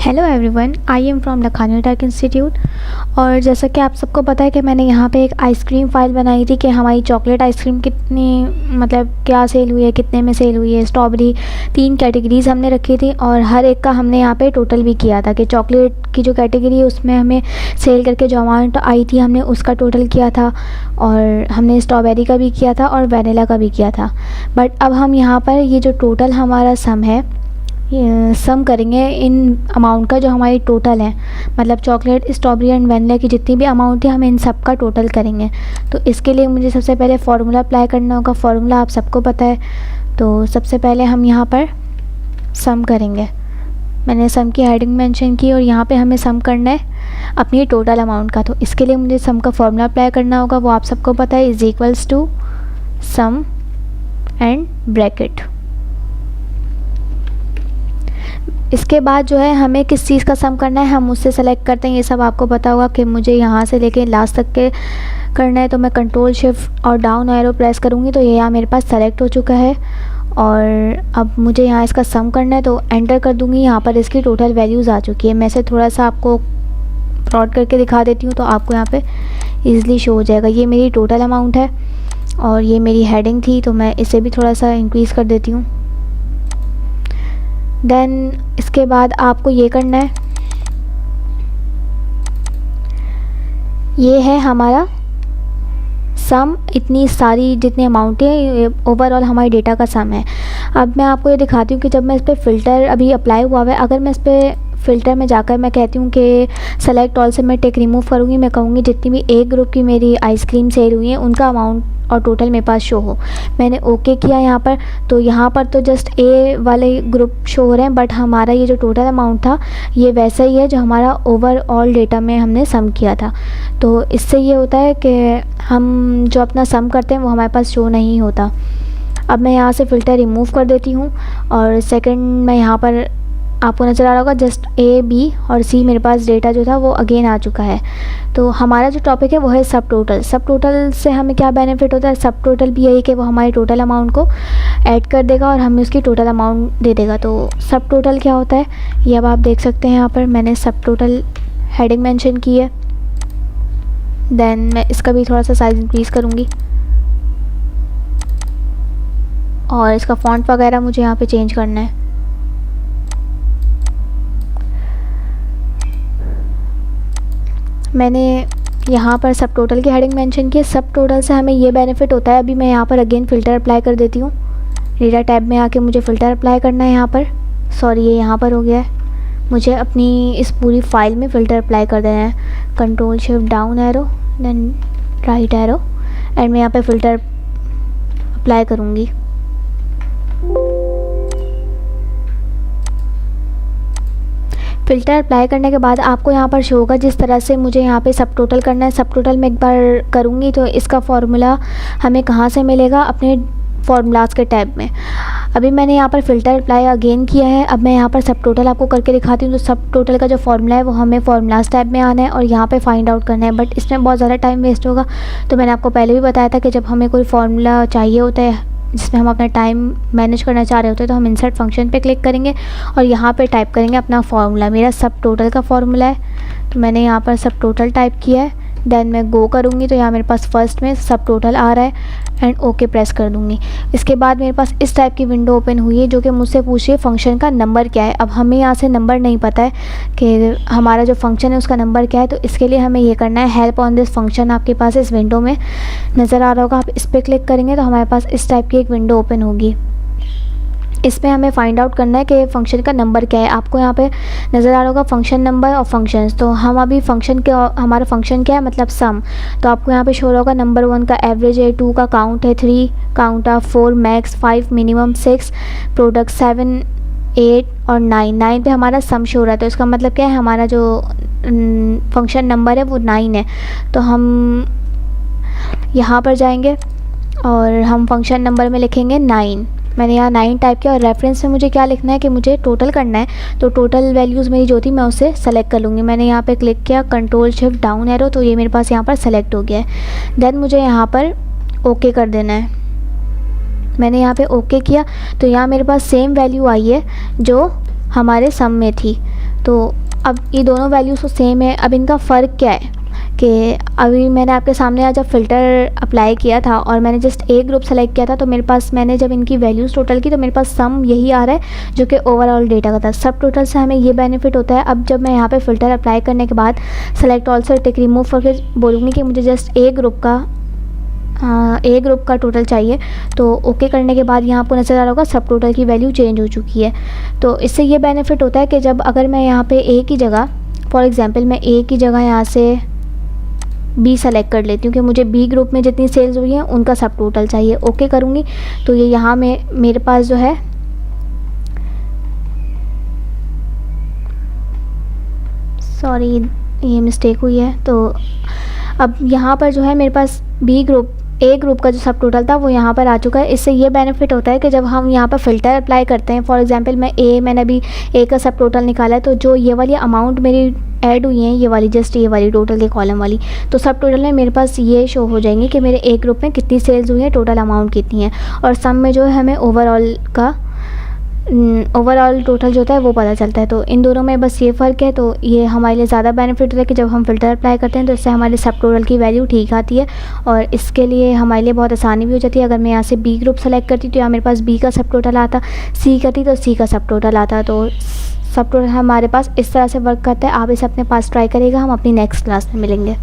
Hello everyone, I am from Lakhani tech institute. और जैसा कि आप सबको पता है कि मैंने यहाँ पे एक आइसक्रीम फ़ाइल बनाई थी कि हमारी चॉकलेट आइसक्रीम कितनी मतलब क्या सेल हुई है, कितने में सेल हुई है। स्ट्रॉबेरी 3 कैटेगरीज़ हमने रखी थी और हर एक का हमने यहाँ पे टोटल भी किया था कि चॉकलेट की जो कैटेगरी है उसमें हमें सेल करके जो अमाउंट आई थी हमने उसका टोटल किया था, और हमने स्ट्रॉबेरी का भी किया था और वैनिला का भी किया था। बट अब हम यहाँ पर ये जो टोटल हमारा सम है, सम करेंगे इन अमाउंट का जो हमारी टोटल है, मतलब चॉकलेट, स्ट्रॉबेरी एंड वैनिला की जितनी भी अमाउंट है हम इन सब का टोटल करेंगे। तो इसके लिए मुझे सबसे पहले फार्मूला अप्लाई करना होगा। फार्मूला आप सबको पता है, तो सबसे पहले हम यहाँ पर सम करेंगे। मैंने सम की हेडिंग मेंशन की और यहाँ पे हमें सम करना है अपनी टोटल अमाउंट का। तो इसके लिए मुझे सम का फार्मूला अप्लाई करना होगा, वो आप सबको पता है, is equals to sum and bracket. इसके बाद जो है हमें किस चीज़ का सम करना है हम उससे सेलेक्ट करते हैं। ये सब आपको पता होगा कि मुझे यहाँ से लेके लास्ट तक के करना है, तो मैं कंट्रोल शिफ्ट और डाउन एरो प्रेस करूँगी तो ये यहाँ मेरे पास सेलेक्ट हो चुका है। और अब मुझे यहाँ इसका सम करना है तो एंटर कर दूँगी। यहाँ पर इसकी टोटल वैल्यूज़ आ चुकी है। मैं इसे थोड़ा सा आपको फ्रॉड करके दिखा देती हूँ तो आपको यहाँ पे ईज़िली शो हो जाएगा। ये मेरी टोटल अमाउंट है और ये मेरी हेडिंग थी, तो मैं इसे भी थोड़ा सा इंक्रीज़ कर देती हूँ। देन इसके बाद आपको ये करना है, ये है हमारा सम, इतनी सारी जितनी अमाउंट है ओवरऑल हमारी डेटा का सम है। अब मैं आपको ये दिखाती हूँ कि जब मैं इस पर फ़िल्टर अभी अप्लाई हुआ है, अगर मैं इस पर फ़िल्टर में जाकर मैं कहती हूँ कि सेलेक्ट ऑल से मैं टिक रिमूव करूँगी, मैं कहूँगी जितनी भी एक ग्रुप की मेरी आइसक्रीम सेल हुई है उनका अमाउंट और टोटल मेरे पास शो हो। मैंने ओके किया यहाँ पर, तो यहाँ पर तो जस्ट ए वाले ग्रुप शो हो रहे हैं, बट हमारा ये जो टोटल अमाउंट था ये वैसा ही है जो हमारा ओवरऑल डेटा में हमने सम किया था। तो इससे ये होता है कि हम जो अपना सम करते हैं वो हमारे पास शो नहीं होता। अब मैं यहाँ से फ़िल्टर रिमूव कर देती हूँ और सेकंड मैं यहाँ पर आपको नज़र आ रहा होगा जस्ट ए, बी और सी मेरे पास डेटा जो था वो अगेन आ चुका है। तो हमारा जो टॉपिक है वो है सब टोटल। सब टोटल से हमें क्या बेनिफिट होता है? सब टोटल भी यही कि वो हमारी टोटल अमाउंट को ऐड कर देगा और हमें उसकी टोटल अमाउंट दे देगा। तो सब टोटल क्या होता है ये अब आप देख सकते हैं। यहाँ पर मैंने सब टोटल हेडिंग मेंशन की है। देन मैं इसका भी थोड़ा सा साइज़ इंक्रीज़ करूँगी और इसका फॉन्ट वगैरह मुझे यहाँ पे चेंज करना है। मैंने यहाँ पर सब टोटल की हेडिंग मेंशन की है। सब टोटल से हमें ये बेनिफिट होता है, अभी मैं यहाँ पर अगेन फ़िल्टर अप्लाई कर देती हूँ। डेटा टैब में आके मुझे फ़िल्टर अप्लाई करना है यहाँ पर, सॉरी ये यहाँ पर हो गया है। मुझे अपनी इस पूरी फाइल में फ़िल्टर अप्लाई कर देना है। Control shift down arrow then right arrow and मैं यहाँ पर फ़िल्टर अप्लाई करूँगी। फ़िल्टर अप्लाई करने के बाद आपको यहाँ पर शो होगा जिस तरह से मुझे यहाँ पे सब टोटल करना है। सब टोटल मैं एक बार करूँगी तो इसका फार्मूला हमें कहाँ से मिलेगा? अपने फार्मूलाज के टैब में। अभी मैंने यहाँ पर फ़िल्टर अप्लाई अगेन किया है। अब मैं यहाँ पर सब टोटल आपको करके दिखाती हूँ। तो सब टोटल का जो फार्मूला है वो हमें फार्मूलाज टैब में आना है और यहाँ पे फाइंड आउट करना है, बट इसमें बहुत ज़्यादा टाइम वेस्ट होगा। तो मैंने आपको पहले भी बताया था कि जब हमें कोई फार्मूला चाहिए होता है जिसमें हम अपना टाइम मैनेज करना चाह रहे होते हैं तो हम इंसर्ट फंक्शन पे क्लिक करेंगे और यहाँ पे टाइप करेंगे अपना फार्मूला। मेरा सब टोटल का फार्मूला है तो मैंने यहाँ पर सब टोटल टाइप किया है। देन मैं गो करूँगी तो यहाँ मेरे पास फर्स्ट में सब टोटल आ रहा है एंड ओके प्रेस कर दूँगी। इसके बाद मेरे पास इस टाइप की विंडो ओपन हुई है जो कि मुझसे पूछ रही है फंक्शन का नंबर क्या है। अब हमें यहाँ से नंबर नहीं पता है कि हमारा जो फंक्शन है उसका नंबर क्या है, तो इसके लिए हमें ये करना है हेल्प ऑन दिस फंक्शन। आपके पास इस विंडो में नज़र आ रहा होगा, आप इस पर क्लिक करेंगे तो हमारे पास इस टाइप की एक विंडो ओपन होगी। इसमें हमें फाइंड आउट करना है कि फ़ंक्शन का नंबर क्या है। आपको यहाँ पे नज़र आ रहा होगा फंक्शन नंबर और फंक्शंस। तो हम अभी फंक्शन के, हमारा फंक्शन क्या है मतलब सम, तो आपको यहाँ पे शो होगा नंबर 1 का एवरेज है, 2 का काउंट है, 3 count of, 4 max, 5 minimum, 6 product, 7 8 और 9 पे हमारा सम शो हो रहा है। तो इसका मतलब क्या है, हमारा जो फंक्शन नंबर है वो 9 है। तो हम यहाँ पर जाएंगे और हम फंक्शन नंबर में लिखेंगे 9। मैंने यहाँ 9 टाइप किया और रेफरेंस में मुझे क्या लिखना है कि मुझे टोटल करना है। तो टोटल वैल्यूज़ मेरी जो थी मैं उसे सेलेक्ट कर लूँगी। मैंने यहाँ पे क्लिक किया, कंट्रोल शिफ्ट डाउन एरो, तो ये मेरे पास यहाँ पर सेलेक्ट हो गया है। देन मुझे यहाँ पर ओके कर देना है। मैंने यहाँ पे ओके किया तो यहाँ मेरे पास सेम वैल्यू आई है जो हमारे सम में थी। तो अब ये दोनों वैल्यूज़ तो सेम है। अब इनका फ़र्क क्या है कि अभी मैंने आपके सामने आज जब फ़िल्टर अप्लाई किया था और मैंने जस्ट ए ग्रुप सेलेक्ट किया था, तो मेरे पास मैंने जब इनकी वैल्यूज़ टोटल की तो मेरे पास सम यही आ रहा है जो कि ओवरऑल डेटा का था। सब टोटल से हमें ये बेनिफिट होता है। अब जब मैं यहाँ पे फ़िल्टर अप्लाई करने के बाद सेलेक्ट ऑल से टिक रिमूव करके बोलूँगी कि मुझे जस्ट ए ग्रुप का टोटल चाहिए, तो ओके करने के बाद यहाँ आपको नज़र आ रहा होगा सब टोटल की वैल्यू चेंज हो चुकी है। तो इससे ये बेनिफिट होता है कि जब अगर मैं यहाँ पे ए की जगह, फॉर एग्जांपल मैं ए की जगह यहाँ से बी सेलेक्ट कर लेती हूँ कि मुझे बी ग्रुप में जितनी सेल्स हुई हैं उनका सब टोटल चाहिए, ओके करूँगी तो ये यहाँ में मेरे पास जो है सॉरी ये मिस्टेक हुई है। तो अब यहाँ पर जो है मेरे पास ए ग्रुप का जो सब टोटल था वो यहाँ पर आ चुका है। इससे ये बेनिफिट होता है कि जब हम यहाँ पर फ़िल्टर अप्लाई करते हैं, फॉर एग्जांपल मैंने अभी ए का सब टोटल निकाला है, तो जो ये वाली अमाउंट मेरी ऐड हुई हैं, ये वाली टोटल के कॉलम वाली, तो सब टोटल में मेरे पास ये शो हो जाएंगे कि मेरे ए ग्रुप में कितनी सेल्स हुई हैं, टोटल अमाउंट कितनी है, और सम में जो है हमें ओवरऑल टोटल जो होता है वो पता चलता है। तो इन दोनों में बस ये फ़र्क है। तो ये हमारे लिए ज़्यादा बेनिफिट होता है कि जब हम फ़िल्टर अप्लाई करते हैं तो इससे हमारे सब टोटल की वैल्यू ठीक आती है, और इसके लिए हमारे लिए बहुत आसानी भी हो जाती है। अगर मैं यहाँ से बी ग्रुप सेलेक्ट करती तो यहाँ मेरे पास बी का सब टोटल आता, सी करती तो सी का सब टोटल आता। तो सब टोटल हमारे पास इस तरह से वर्क करता है। आप इसे अपने पास ट्राई करिएगा। हम अपनी नेक्स्ट क्लास में मिलेंगे।